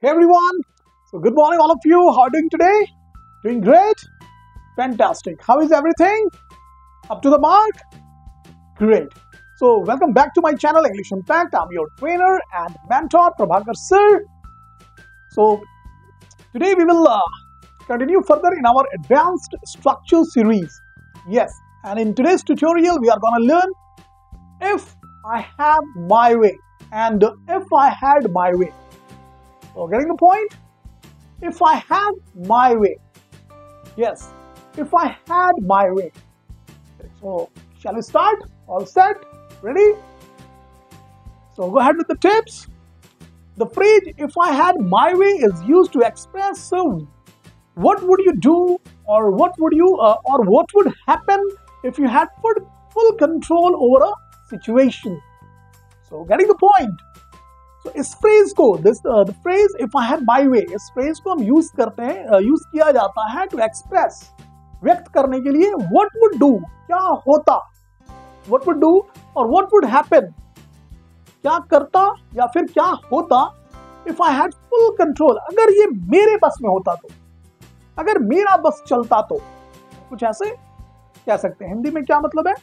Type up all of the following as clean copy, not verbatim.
Hey everyone, so good morning all of you. How are you doing today? Doing great? Fantastic. How is everything? Up to the mark? Great. So welcome back to my channel English Impact. I'm your trainer and mentor Prabhakar sir. So today we will continue further in our advanced structure series. Yes, and in today's tutorial we are going to learn if I have my way and if I had my way. So getting the point? If I had my way. Yes, if I had my way. So shall we start? All set? Ready? So go ahead with the tips. The phrase if I had my way is used to express what would you do or what would happen if you had full control over a situation. So getting the point. So इस phrase को the phrase if I had my way, इस phrase को हम use करते हैं, use किया जाता है टू एक्सप्रेस, व्यक्त करने के लिए what would do, क्या होता, what would do और what would happen, क्या करता या फिर क्या होता if I had full control, अगर ये मेरे बस में होता तो, अगर मेरा बस चलता तो, कुछ ऐसे कह सकते हैं। हिंदी में क्या मतलब है?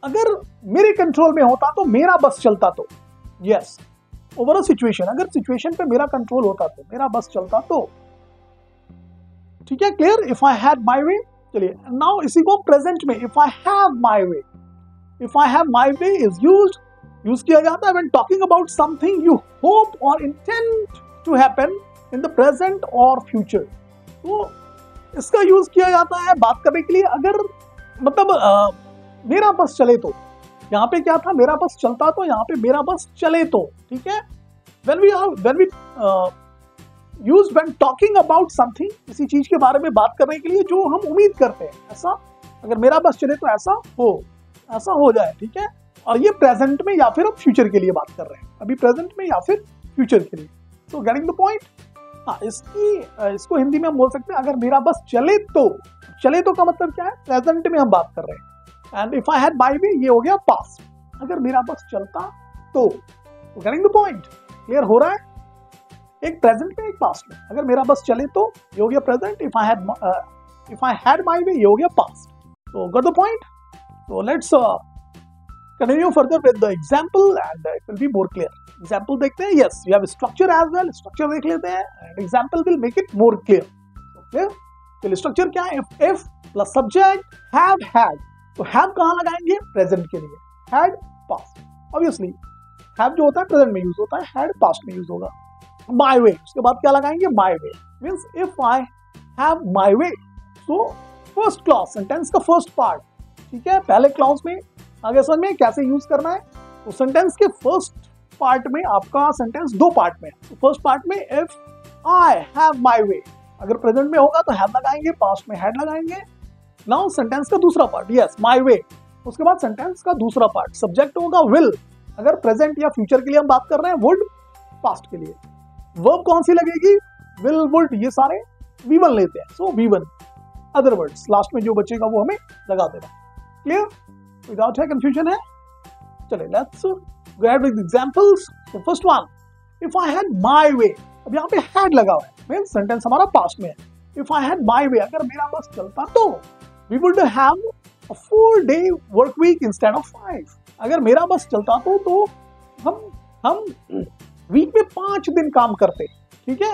अगर मेरे कंट्रोल में होता तो, मेरा बस चलता तो, यस ओवर अ सिचुएशन, अगर सिचुएशन पे मेरा कंट्रोल होता तो, मेरा बस चलता तो, ठीक है, clear? If I had my way. चलिए नाउ इसी को प्रेजेंट में if I have my way, if I have my way is use किया जाता है when talking about something you hope और intend to happen in the present और future. तो इसका यूज किया जाता है बात करने के लिए अगर मतलब मेरा बस चले तो, यहाँ पे क्या था, मेरा बस चलता तो, यहाँ पे मेरा बस चले तो, ठीक है। when we use when talking about something, किसी चीज के बारे में बात करने के लिए जो हम उम्मीद करते हैं, ऐसा अगर मेरा बस चले तो ऐसा हो जाए, ठीक है। और ये प्रेजेंट में या फिर हम फ्यूचर के लिए बात कर रहे हैं, अभी प्रेजेंट में या फिर फ्यूचर के लिए। So getting the point. हाँ, इसको हिंदी में हम बोल सकते हैं अगर मेरा बस चले तो का मतलब क्या है, प्रेजेंट में हम बात कर रहे हैं। And if I had my way, ये हो गया पास्ट, अगर मेरा बस चलता तो। गेटिंग द पॉइंट, क्लियर हो रहा है? एक प्रेजेंट में एक पास्ट में, अगर मेरा बस चले तो ये हो गया present, if I had my way ये हो गया पास्ट। तो got the point. So let's continue further with the example and it will be more clear. Example देखते हैं। Yes, we have structure as well, structure देख लेते हैं and example will make it more clear. Clear? चलिए structure क्या है? If plus subject, have had. तो have कहाँ लगाएंगे? प्रेजेंट के लिए, हैड पास्ट। ऑब्वियसली हैव जो होता है प्रेजेंट में यूज होता है, हैड पास्ट में यूज होगा। माय वे, उसके बाद क्या लगाएंगे? My way means if I have my way. So first clause, sentence का फर्स्ट पार्ट, ठीक है। पहले क्लॉज में आगे समझ में कैसे यूज करना है। तो सेंटेंस के फर्स्ट पार्ट में आपका सेंटेंस दो पार्ट में। तो फर्स्ट पार्ट में इफ आई हैव माय वे, अगर प्रेजेंट में होगा तो हैव लगाएंगे, पास्ट में हैड लगाएंगे। नाउ सेंटेंस का दूसरा पार्ट, यस माय वे, उसके बाद सेंटेंस का दूसरा पार्ट सब्जेक्ट होगा विल, अगर प्रेजेंट या फ्यूचर के लिए हम बात कर रहे हैं, वुड पास्ट के लिए वर्ब कौन सी लगेगी? विल, वुड, ये सारे V1 लेते हैं। सो V1 अदर वर्ड्स, लास्ट में जो बचेगा वो हमें लगा देना। क्लियर? विदाउट है कंफ्यूजन है? चले let's go ahead with examples. So first one, if I had my वे, अब यहाँ पे हैड लगा हुआ है, मींस सेंटेंस हमारा पास्ट में है। इफ आई हैड माय वे, अगर मेरा बस चलता तो, we would have a 4-day work week instead of 5। अगर मेरा बस चलता तो हम वीक में 5 दिन काम करते, ठीक है,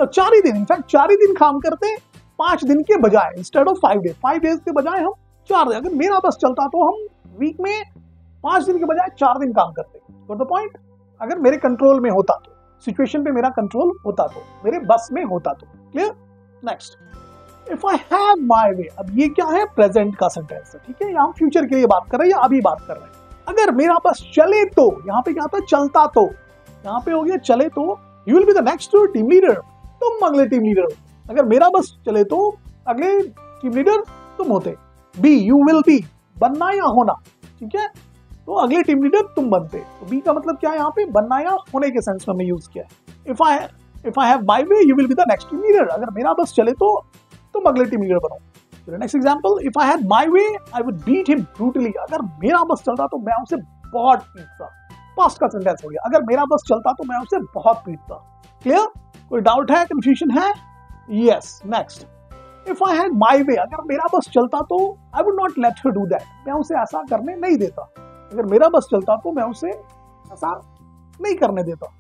4 ही दिन, इनफैक्ट 4 ही दिन काम करते 5 दिन के बजाय, इंस्टेड ऑफ 5 डेज, 5 डेज के बजाय हम 4 दिन। अगर मेरा बस चलता तो हम वीक में 5 दिन के बजाय 4 दिन काम करते। Got the point? अगर मेरे कंट्रोल में होता तो, सिचुएशन पे मेरा कंट्रोल होता तो, मेरे बस में होता तो। Clear? Next, if I have my वे, अब ये क्या है? प्रेजेंट का सेंटेंस है, ठीक है। यहाँ फियूचर के लिए बात कर रहे हैं या अभी बात कर रहे हैं। अगर मेरा बस चले तो, यहाँ पे क्या था? चलता तो, यहाँ पे हो गया चले तो, you will be the next team leader, तुम अगले टीम लीडर हो। अगर मेरा बस चले तो अगले टीम लीडर तुम होते। बी, यू विल बी, बनना या होना, ठीक है। तो अगले टीम लीडर तुम बनते। तो बी का मतलब क्या है यहाँ पे? बनना या होने के सेंस में यूज किया है। If I have my way you will be the next team leader, अगर मेरा बस चले तो तुम अगले टीम लीडर बनो। Next example, if I had my way I would beat him brutally, अगर मेरा बस चलता तो मैं उसे बहुत पीटता। पास्ट का सेंटेंस हो गया, अगर मेरा बस चलता तो मैं उसे बहुत पीटता। क्लियर? कोई डाउट है, कंफ्यूजन है? Yes, next. If I had my way, अगर मेरा बस चलता तो I would not let her do that, मैं उसे ऐसा करने नहीं देता। अगर मेरा बस चलता तो मैं उसे ऐसा नहीं करने देता।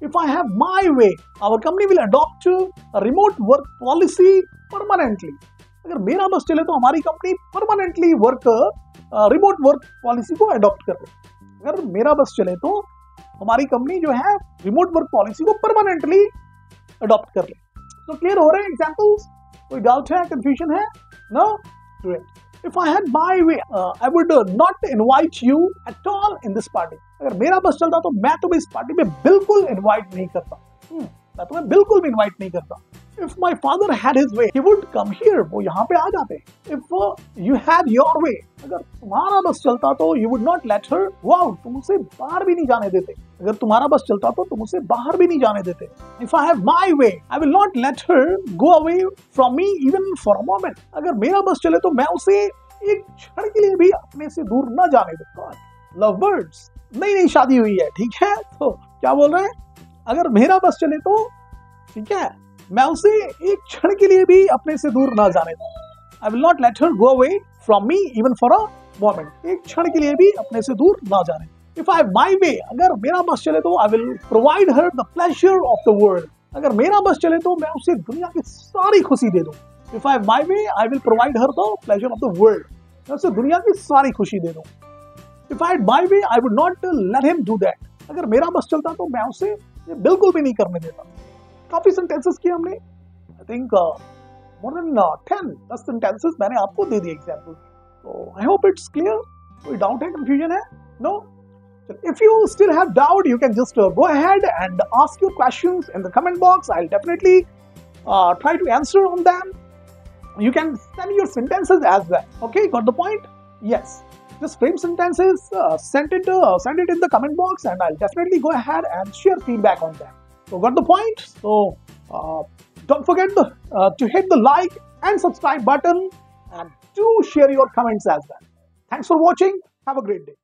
If I have my way, our company will adopt remote work policy permanently. अगर मेरा बस चले तो हमारी company permanently remote work policy को अडॉप्ट कर ले। अगर मेरा बस चले तो हमारी कंपनी जो है रिमोट वर्क पॉलिसी को परमानेंटली अडॉप्ट कर ले। तो क्लियर हो रहे हैं एग्जांपल्स? कोई डाउट है, कंफ्यूजन है? No? Great. If I had my way I would not invite you at all in this party. अगर मेरा बस चलता तो मैं तुम्हें इस पार्टी में बिल्कुल इनवाइट नहीं करता। मैं तुम्हें बिल्कुल भी इनवाइट नहीं करता। If my father had his way he would come here, वो यहाँ पे आ जाते। If you had your way, अगर तुम्हारा बस चलता तो you would not let her go out, तुम उसे बाहर भी नहीं जाने देते। अगर तुम्हारा बस चलता तो तुम उसे बाहर भी नहीं जाने देते। If I have my way I will not let her go away from me even for a moment. अगर मेरा बस चले तो मैं उसे एक क्षण के लिए भी अपने से दूर न जाने दूंगा। लव बर्ड्स, नई नई शादी हुई है, ठीक है, तो क्या बोल रहे हैं? अगर मेरा बस चले तो ठीक है, मैं उसे एक क्षण के लिए भी अपने से दूर ना जाने दूं। I will not let her go away from me even for a moment, एक क्षण के लिए भी अपने से दूर ना जाने। If I have my way, अगर मेरा बस चले तो I will provide her the pleasure of the world. अगर मेरा बस चले तो मैं उसे दुनिया की सारी खुशी दे दूं। If I have my way I will provide her the pleasure of the world, मैं उसे दुनिया की सारी खुशी दे दूं। If I had my way I would not let him do that. अगर मेरा बस चलता तो मैं उसे ये बिल्कुल भी नहीं करने देता। काफी सेंटेंसेस किए हमने, I think more than 10 sentences मैंने आपको दे दिए एग्जांपल। तो आई होप इट्स क्लियर। कोई डाउट है, कंफ्यूजन है? No? If you still have doubt, you can just go ahead and ask your questions in the comment box. I'll definitely try to answer on them. You can send your sentences as well. Okay, got the point? Yes. Just frame sentences, send it in the comment box, and I'll definitely go ahead and share feedback on them. So got the point? So don't forget to hit the like and subscribe button, and do share your comments as well. Thanks for watching. Have a great day.